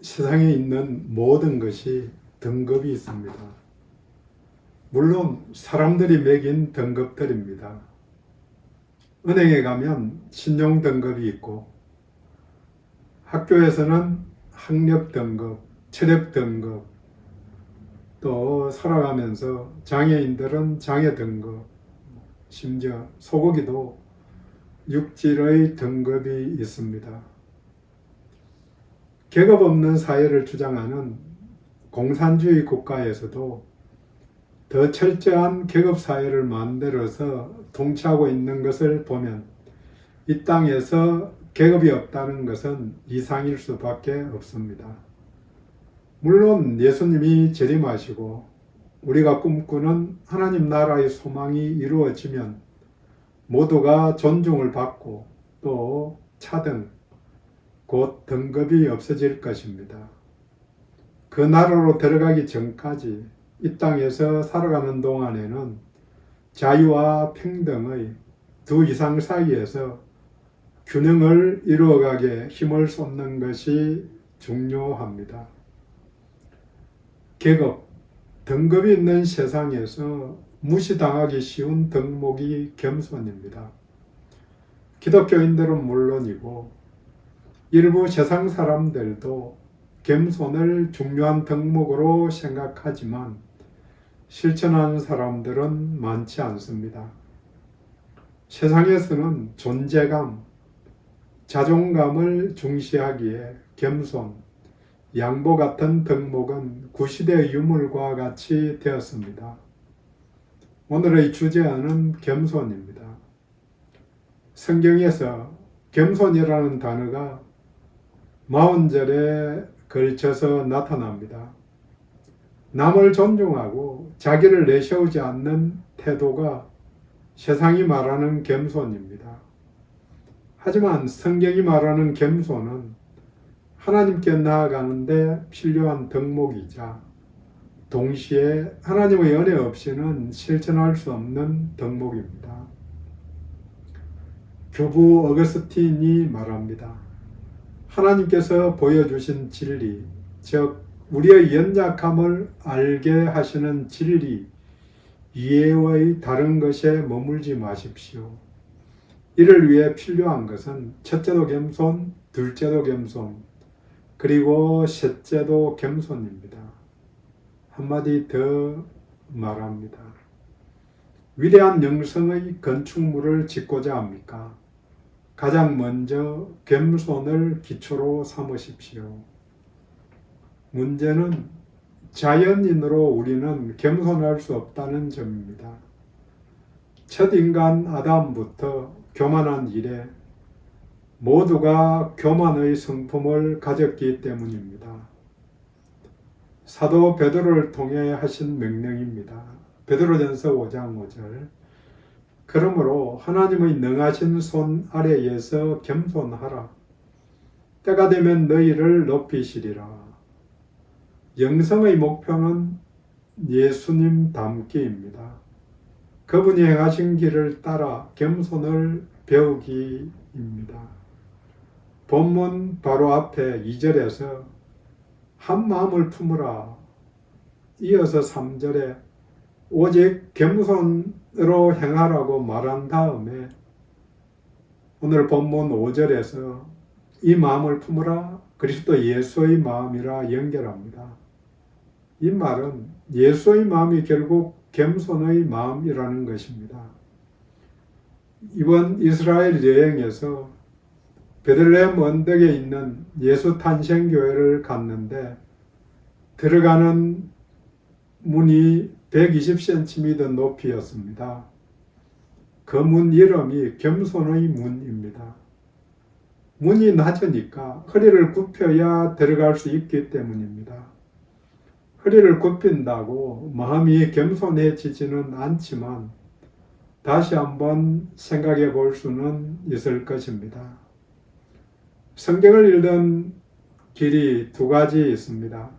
세상에 있는 모든 것이 등급이 있습니다. 물론 사람들이 매긴 등급들입니다. 은행에 가면 신용 등급이 있고, 학교에서는 학력 등급, 체력 등급, 또 살아가면서 장애인들은 장애 등급, 심지어 소고기도 육질의 등급이 있습니다. 계급 없는 사회를 주장하는 공산주의 국가에서도 더 철저한 계급 사회를 만들어서 통치하고 있는 것을 보면 이 땅에서 계급이 없다는 것은 이상일 수밖에 없습니다. 물론 예수님이 재림하시고 우리가 꿈꾸는 하나님 나라의 소망이 이루어지면 모두가 존중을 받고 또 차등, 곧 등급이 없어질 것입니다. 그 나라로 들어가기 전까지 이 땅에서 살아가는 동안에는 자유와 평등의 두 이상 사이에서 균형을 이루어가게 힘을 쏟는 것이 중요합니다. 계급, 등급이 있는 세상에서 무시당하기 쉬운 덕목이 겸손입니다. 기독교인들은 물론이고 일부 세상 사람들도 겸손을 중요한 덕목으로 생각하지만 실천하는 사람들은 많지 않습니다. 세상에서는 존재감, 자존감을 중시하기에 겸손, 양보 같은 덕목은 구시대의 유물과 같이 되었습니다. 오늘의 주제는 겸손입니다. 성경에서 겸손이라는 단어가 40절에 걸쳐서 나타납니다. 남을 존중하고 자기를 내세우지 않는 태도가 세상이 말하는 겸손입니다. 하지만 성경이 말하는 겸손은 하나님께 나아가는데 필요한 덕목이자 동시에 하나님의 은혜 없이는 실천할 수 없는 덕목입니다. 교부 어거스틴이 말합니다. 하나님께서 보여주신 진리, 즉 우리의 연약함을 알게 하시는 진리 이외의 다른 것에 머물지 마십시오. 이를 위해 필요한 것은 첫째도 겸손, 둘째도 겸손, 그리고 셋째도 겸손입니다. 한마디 더 말합니다. 위대한 영성의 건축물을 짓고자 합니까? 가장 먼저 겸손을 기초로 삼으십시오. 문제는 자연인으로 우리는 겸손할 수 없다는 점입니다. 첫 인간 아담부터 교만한 이래 모두가 교만의 성품을 가졌기 때문입니다. 사도 베드로를 통해 하신 명령입니다. 베드로전서 5장 5절. 그러므로 하나님의 능하신 손 아래에서 겸손하라. 때가 되면 너희를 높이시리라. 영성의 목표는 예수님 닮기입니다. 그분이 행하신 길을 따라 겸손을 배우기입니다. 본문 바로 앞에 2절에서 한 마음을 품으라. 이어서 3절에 오직 겸손으로 행하라고 말한 다음에 오늘 본문 5절에서 이 마음을 품으라 그리스도 예수의 마음이라 연결합니다. 이 말은 예수의 마음이 결국 겸손의 마음이라는 것입니다. 이번 이스라엘 여행에서 베들레헴 언덕에 있는 예수 탄생교회를 갔는데 들어가는 문이 120cm 높이였습니다. 그 문 이름이 겸손의 문입니다. 문이 낮으니까 허리를 굽혀야 들어갈 수 있기 때문입니다. 허리를 굽힌다고 마음이 겸손해지지는 않지만 다시 한번 생각해 볼 수는 있을 것입니다. 성경을 읽는 길이 두 가지 있습니다.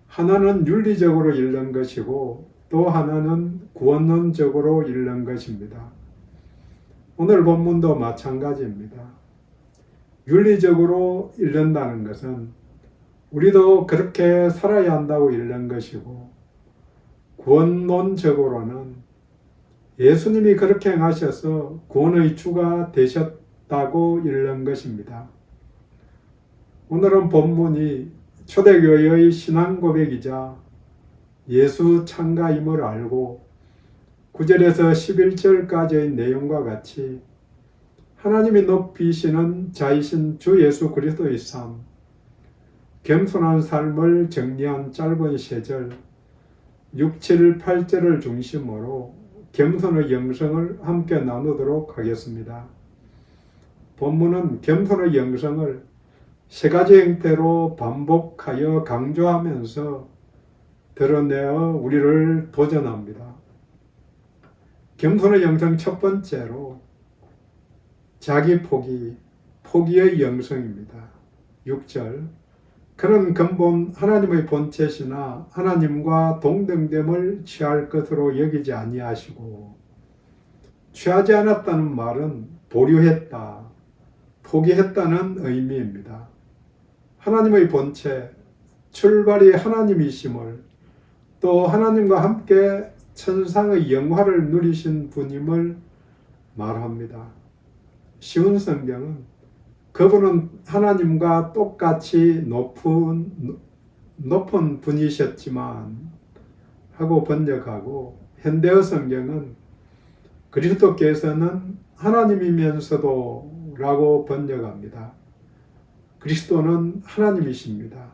하나는 윤리적으로 읽는 것이고 또 하나는 구원론적으로 읽는 것입니다. 오늘 본문도 마찬가지입니다. 윤리적으로 읽는다는 것은 우리도 그렇게 살아야 한다고 읽는 것이고, 구원론적으로는 예수님이 그렇게 행하셔서 구원의 주가 되셨다고 읽는 것입니다. 오늘은 본문이 초대교회의 신앙 고백이자 예수 참가임을 알고 9절에서 11절까지의 내용과 같이 하나님이 높이시는 자이신 주 예수 그리스도의 삶, 겸손한 삶을 정리한 짧은 세 절, 6, 7, 8절을 중심으로 겸손의 영성을 함께 나누도록 하겠습니다. 본문은 겸손의 영성을 세 가지 형태로 반복하여 강조하면서 드러내어 우리를 도전합니다. 겸손의 영성 첫 번째로 자기 포기의 영성입니다. 6절, 그는 근본 하나님의 본체시나 하나님과 동등됨을 취할 것으로 여기지 아니하시고, 취하지 않았다는 말은 보류했다, 포기했다는 의미입니다. 하나님의 본체, 출발이 하나님이심을, 또 하나님과 함께 천상의 영화를 누리신 분임을 말합니다. 쉬운 성경은 그분은 하나님과 똑같이 높은 분이셨지만 하고 번역하고, 현대어 성경은 그리스도께서는 하나님이면서도 라고 번역합니다. 그리스도는 하나님이십니다.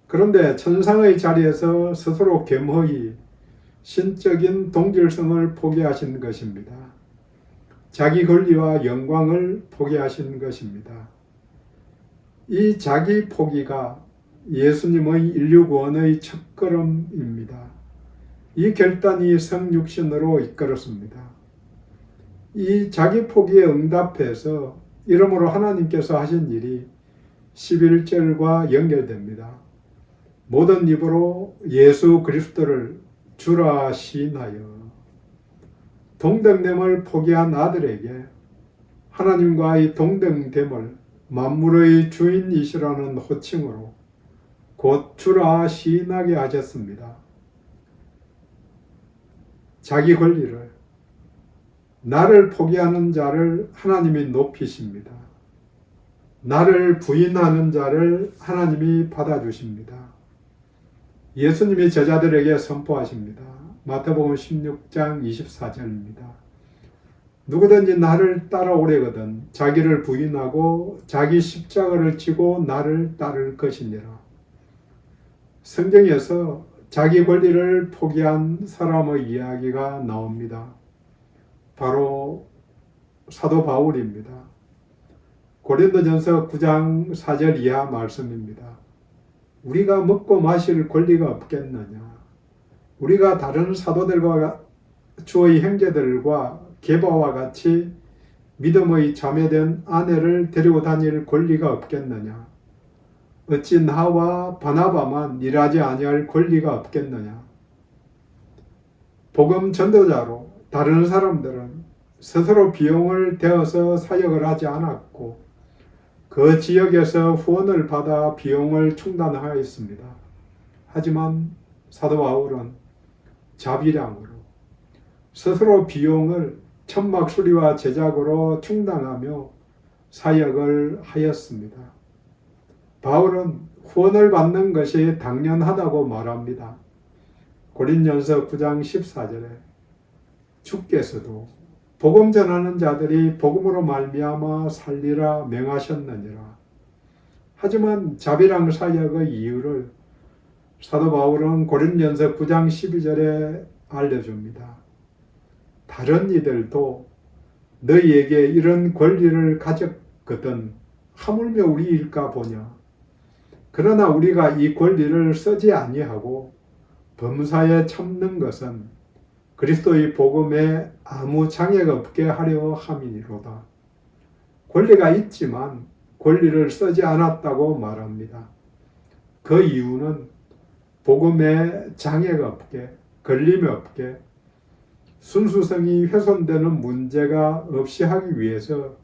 그런데 천상의 자리에서 스스로 겸허히 신적인 동질성을 포기하신 것입니다. 자기 권리와 영광을 포기하신 것입니다. 이 자기 포기가 예수님의 인류 구원의 첫걸음입니다. 이 결단이 성육신으로 이끌었습니다. 이 자기 포기에 응답해서 이러므로 하나님께서 하신 일이 11절과 연결됩니다. 모든 입으로 예수 그리스도를 주라 시인하여 동등됨을 포기한 아들에게 하나님과의 동등됨을 만물의 주인이시라는 호칭으로 곧 주라 시인하게 하셨습니다. 자기 권리를, 나를 포기하는 자를 하나님이 높이십니다. 나를 부인하는 자를 하나님이 받아주십니다. 예수님이 제자들에게 선포하십니다. 마태복음 16장 24절입니다. 누구든지 나를 따라오려거든 자기를 부인하고 자기 십자가를 지고 나를 따를 것이니라. 성경에서 자기 권리를 포기한 사람의 이야기가 나옵니다. 바로 사도 바울입니다. 고린도전서 9장 4절 이하 말씀입니다. 우리가 먹고 마실 권리가 없겠느냐? 우리가 다른 사도들과 주의 형제들과 게바와 같이 믿음의 자매된 아내를 데리고 다닐 권리가 없겠느냐? 어찌 나와 바나바만 일하지 아니할 권리가 없겠느냐? 복음 전도자로 다른 사람들은 스스로 비용을 대어서 사역을 하지 않았고 그 지역에서 후원을 받아 비용을 충당하였습니다. 하지만 사도 바울은 자비량으로 스스로 비용을 천막 수리와 제작으로 충당하며 사역을 하였습니다. 바울은 후원을 받는 것이 당연하다고 말합니다. 고린도전서 9장 14절에 주께서도 복음 전하는 자들이 복음으로 말미암아 살리라 명하셨느니라. 하지만 자비랑 사역의 이유를 사도 바울은 고린도전서 9장 12절에 알려줍니다. 다른 이들도 너희에게 이런 권리를 가졌거든 하물며 우리일까 보냐. 그러나 우리가 이 권리를 쓰지 아니하고 범사에 참는 것은 그리스도의 복음에 아무 장애가 없게 하려 함이니로다. 권리가 있지만 권리를 쓰지 않았다고 말합니다. 그 이유는 복음에 장애가 없게, 걸림이 없게, 순수성이 훼손되는 문제가 없이 하기 위해서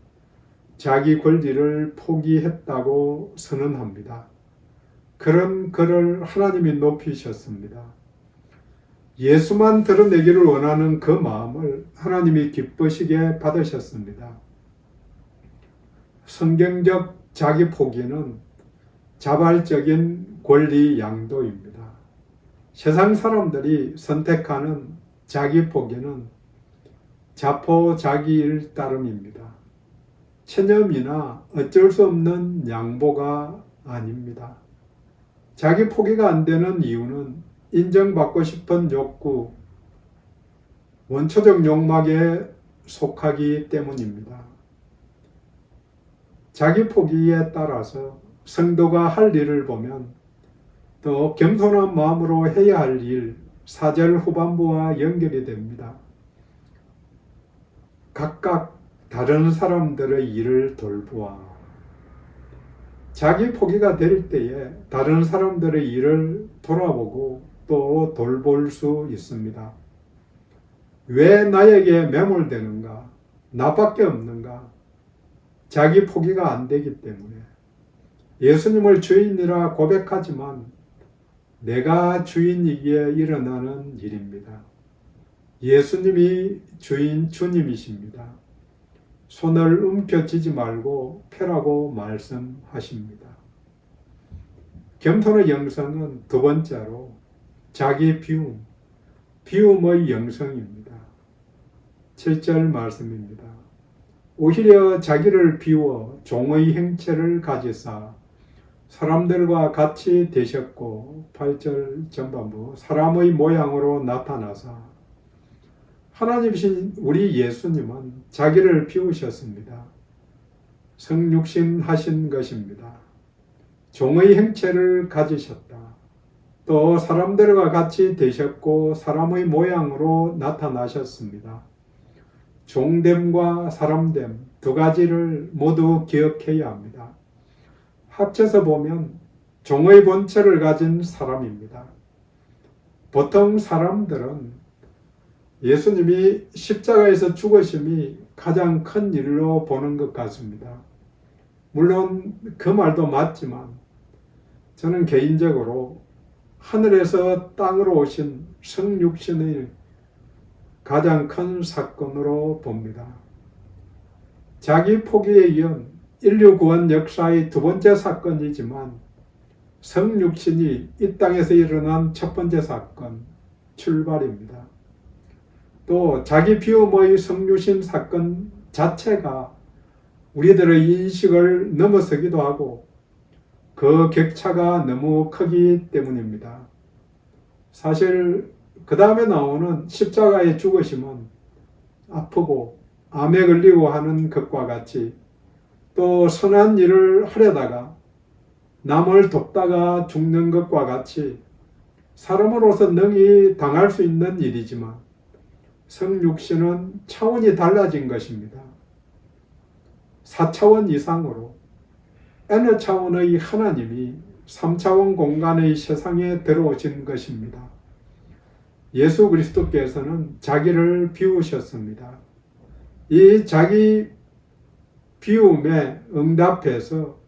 자기 권리를 포기했다고 선언합니다. 그런 그를 하나님이 높이셨습니다. 예수만 드러내기를 원하는 그 마음을 하나님이 기쁘시게 받으셨습니다. 성경적 자기 포기는 자발적인 권리 양도입니다. 세상 사람들이 선택하는 자기 포기는 자포자기일 따름입니다. 체념이나 어쩔 수 없는 양보가 아닙니다. 자기 포기가 안 되는 이유는 인정받고 싶은 욕구, 원초적 욕망에 속하기 때문입니다. 자기 포기에 따라서 성도가 할 일을 보면 또 겸손한 마음으로 해야 할 일, 4절 후반부와 연결이 됩니다. 각각 다른 사람들의 일을 돌보아. 자기 포기가 될 때에 다른 사람들의 일을 돌아보고 또 돌볼 수 있습니다. 왜 나에게 매몰되는가? 나밖에 없는가? 자기 포기가 안 되기 때문에. 예수님을 주인이라 고백하지만 내가 주인이기에 일어나는 일입니다. 예수님이 주님이십니다. 손을 움켜쥐지 말고 펴라고 말씀하십니다. 겸손의 영성은 두 번째로 자기 비움의 영성입니다. 7절 말씀입니다. 오히려 자기를 비워 종의 행체를 가지사 사람들과 같이 되셨고 8절 전반부 사람의 모양으로 나타나사 하나님이신 우리 예수님은 자기를 비우셨습니다. 성육신 하신 것입니다. 종의 행체를 가지셨다. 또 사람들과 같이 되셨고 사람의 모양으로 나타나셨습니다. 종됨과 사람됨 두 가지를 모두 기억해야 합니다. 합쳐서 보면 종의 본체를 가진 사람입니다. 보통 사람들은 예수님이 십자가에서 죽으심이 가장 큰 일로 보는 것 같습니다. 물론 그 말도 맞지만 저는 개인적으로 하늘에서 땅으로 오신 성육신의 가장 큰 사건으로 봅니다. 자기 포기에 이은 인류 구원 역사의 두 번째 사건이지만 성육신이 이 땅에서 일어난 첫 번째 사건, 출발입니다. 또 자기 비움의 성육신 사건 자체가 우리들의 인식을 넘어서기도 하고 그 격차가 너무 크기 때문입니다. 사실 그 다음에 나오는 십자가의 죽으심은 아프고 암에 걸리고 하는 것과 같이 또 선한 일을 하려다가 남을 돕다가 죽는 것과 같이 사람으로서 능히 당할 수 있는 일이지만 성육신은 차원이 달라진 것입니다. 4차원 이상으로 N 차원의 하나님이 3차원 공간의 세상에 들어오신 것입니다. 예수 그리스도께서는 자기를 비우셨습니다. 이 자기 비움에 응답해서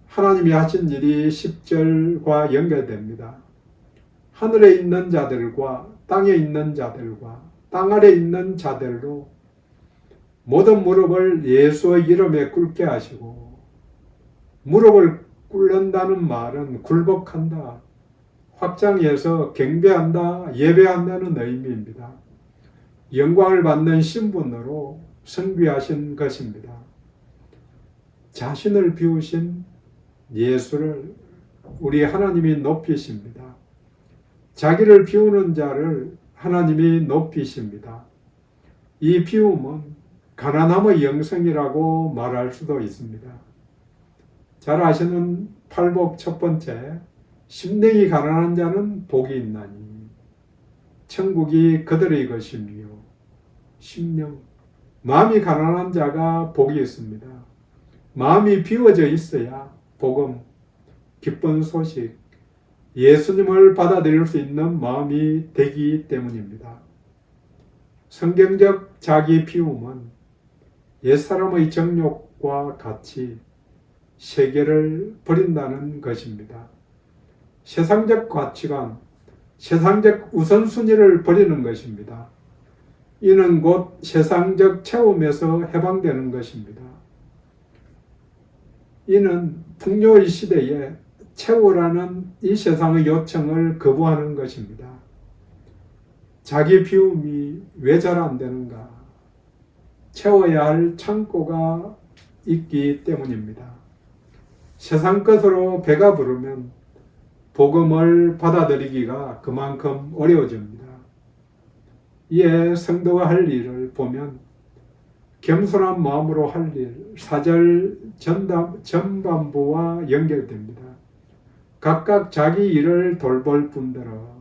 하나님이 하신 일이 10절과 연결됩니다. 하늘에 있는 자들과 땅에 있는 자들과 땅 아래 있는 자들로 모든 무릎을 예수의 이름에 꿇게 하시고, 무릎을 꿇는다는 말은 굴복한다, 확장해서 경배한다, 예배한다는 의미입니다. 영광을 받는 신분으로 선비하신 것입니다. 자신을 비우신 예수를 우리 하나님이 높이십니다. 자기를 비우는 자를 하나님이 높이십니다. 이 비움은 가난함의 영성이라고 말할 수도 있습니다. 잘 아시는 팔복 첫 번째, 심령이 가난한 자는 복이 있나니 천국이 그들의 것이며, 심령, 마음이 가난한 자가 복이 있습니다. 마음이 비워져 있어야 복음, 기쁜 소식, 예수님을 받아들일 수 있는 마음이 되기 때문입니다. 성경적 자기 비움은 옛사람의 정욕과 같이 세계를 버린다는 것입니다. 세상적 가치관, 세상적 우선순위를 버리는 것입니다. 이는 곧 세상적 체험에서 해방되는 것입니다. 이는 풍요의 시대에 채우라는 이 세상의 요청을 거부하는 것입니다. 자기 비움이 왜 잘 안 되는가? 채워야 할 창고가 있기 때문입니다. 세상 것으로 배가 부르면 복음을 받아들이기가 그만큼 어려워집니다. 이에 성도가 할 일을 보면 겸손한 마음으로 할 일, 사절 전반부와 연결됩니다. 각각 자기 일을 돌볼 뿐더러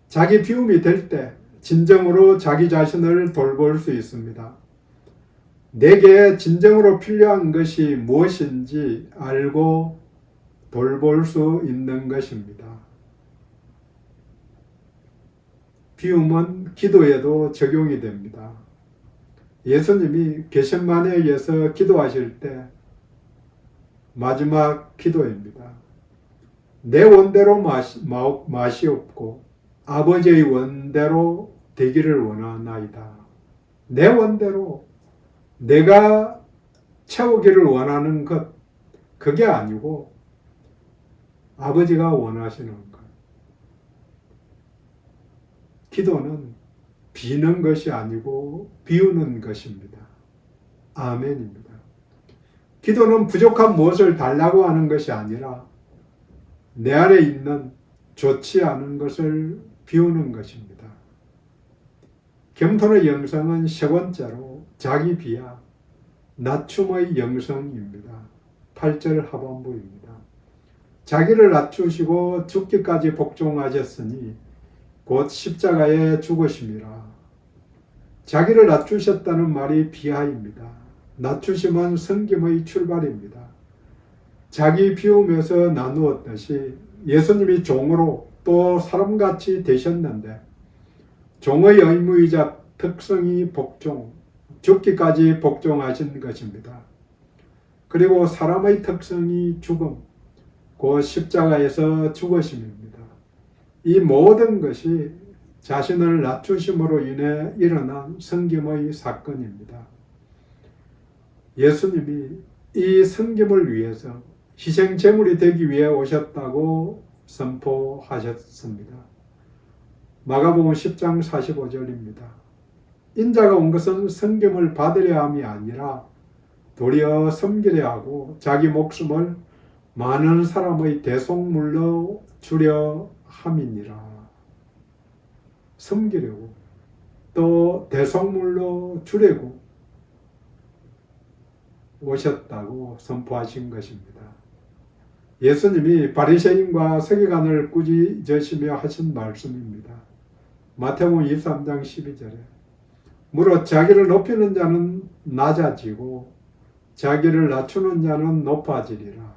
자기 비움이 될 때 진정으로 자기 자신을 돌볼 수 있습니다. 내게 진정으로 필요한 것이 무엇인지 알고 돌볼 수 있는 것입니다. 비움은 기도에도 적용이 됩니다. 예수님이 겟세마네에서 기도하실 때 마지막 기도입니다. 내 원대로 마시옵고 아버지의 원대로 되기를 원하나이다. 내 원대로 내가 채우기를 원하는 것, 그게 아니고 아버지가 원하시는 것. 기도는 비는 것이 아니고 비우는 것입니다. 아멘입니다. 기도는 부족한 무엇을 달라고 하는 것이 아니라 내 안에 있는 좋지 않은 것을 비우는 것입니다. 겸손의 영성은 세 번째로 자기 비하, 낮춤의 영성입니다. 8절 하반부입니다. 자기를 낮추시고 죽기까지 복종하셨으니 곧 십자가에 죽으심이라. 자기를 낮추셨다는 말이 비하입니다. 낮추심은 섬김의 출발입니다. 자기 비움에서 나누었듯이 예수님이 종으로 또 사람같이 되셨는데 종의 의무이자 특성이 복종, 죽기까지 복종하신 것입니다. 그리고 사람의 특성이 죽음, 곧 십자가에서 죽으심입니다. 이 모든 것이 자신을 낮추심으로 인해 일어난 섬김의 사건입니다. 예수님이 이 섬김을 위해서 희생 제물이 되기 위해 오셨다고 선포하셨습니다. 마가복음 10장 45절입니다. 인자가 온 것은 섬김을 받으려 함이 아니라 도리어 섬기려 하고 자기 목숨을 많은 사람의 대속물로 주려 함이니라. 섬기려고 또 대속물로 주려고 오셨다고 선포하신 것입니다. 예수님이 바리새인과 서기관을 꾸짖으시며 하신 말씀입니다. 마태복음 23장 12절에 무릇 자기를 높이는 자는 낮아지고 자기를 낮추는 자는 높아지리라.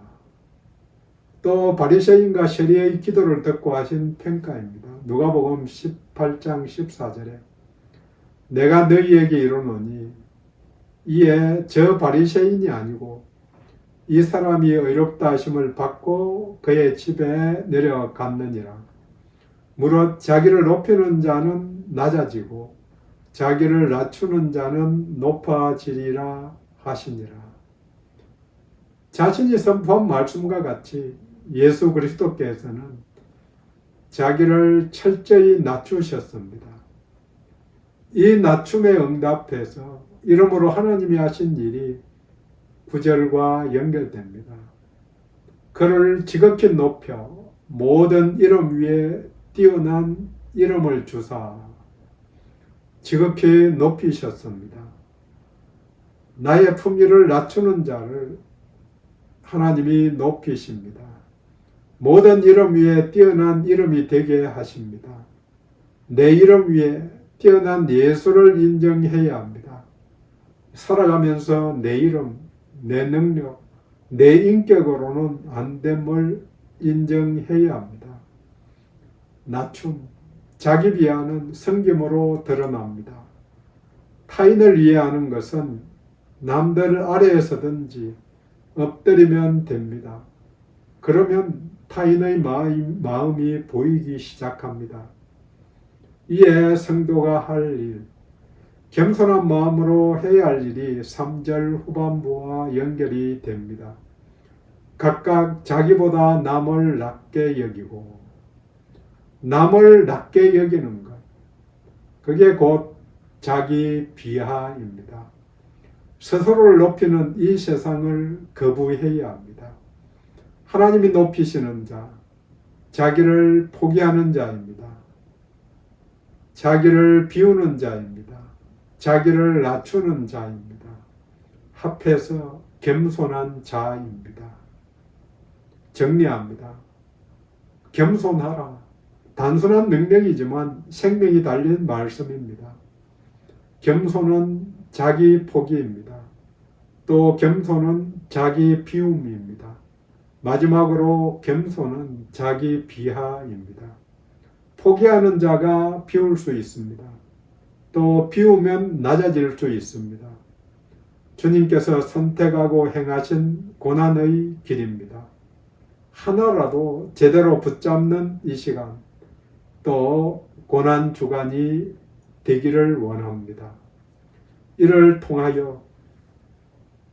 또 바리새인과 세리의 기도를 듣고 하신 평가입니다. 누가복음 18장 14절에 내가 너희에게 이르노니 이에 저 바리새인이 아니고 이 사람이 의롭다 하심을 받고 그의 집에 내려갔느니라. 무릇 자기를 높이는 자는 낮아지고 자기를 낮추는 자는 높아지리라 하시니라. 자신이 선포한 말씀과 같이 예수 그리스도께서는 자기를 철저히 낮추셨습니다. 이 낮춤에 응답해서 이러므로 하나님이 하신 일이 9절과 연결됩니다. 그를 지극히 높여 모든 이름 위에 뛰어난 이름을 주사 지극히 높이셨습니다. 나의 품위를 낮추는 자를 하나님이 높이십니다. 모든 이름 위에 뛰어난 이름이 되게 하십니다. 내 이름 위에 뛰어난 예수를 인정해야 합니다. 살아가면서 내 이름, 내 능력, 내 인격으로는 안 됨을 인정해야 합니다. 낮춤, 자기 비하는 섬김으로 드러납니다. 타인을 이해하는 것은 남들 아래에서든지 엎드리면 됩니다. 그러면 타인의 마음이 보이기 시작합니다. 이에 성도가 할 일, 겸손한 마음으로 해야 할 일이 3절 후반부와 연결이 됩니다. 각각 자기보다 남을 낮게 여기고, 남을 낮게 여기는 것, 그게 곧 자기 비하입니다. 스스로를 높이는 이 세상을 거부해야 합니다. 하나님이 높이시는 자, 자기를 포기하는 자입니다. 자기를 비우는 자입니다. 자기를 낮추는 자입니다. 합해서 겸손한 자입니다. 정리합니다. 겸손하라. 단순한 명령이지만 생명이 달린 말씀입니다. 겸손은 자기 포기입니다. 또 겸손은 자기 비움입니다. 마지막으로 겸손은 자기 비하입니다. 포기하는 자가 비울 수 있습니다. 또 비우면 낮아질 수 있습니다. 주님께서 선택하고 행하신 고난의 길입니다. 하나라도 제대로 붙잡는 이 시간, 또 고난 주간이 되기를 원합니다. 이를 통하여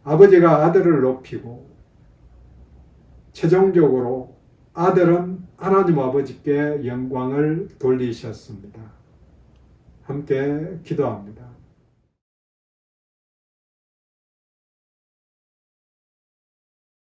아버지가 아들을 높이고 최종적으로 아들은 하나님 아버지께 영광을 돌리셨습니다. 함께 기도합니다.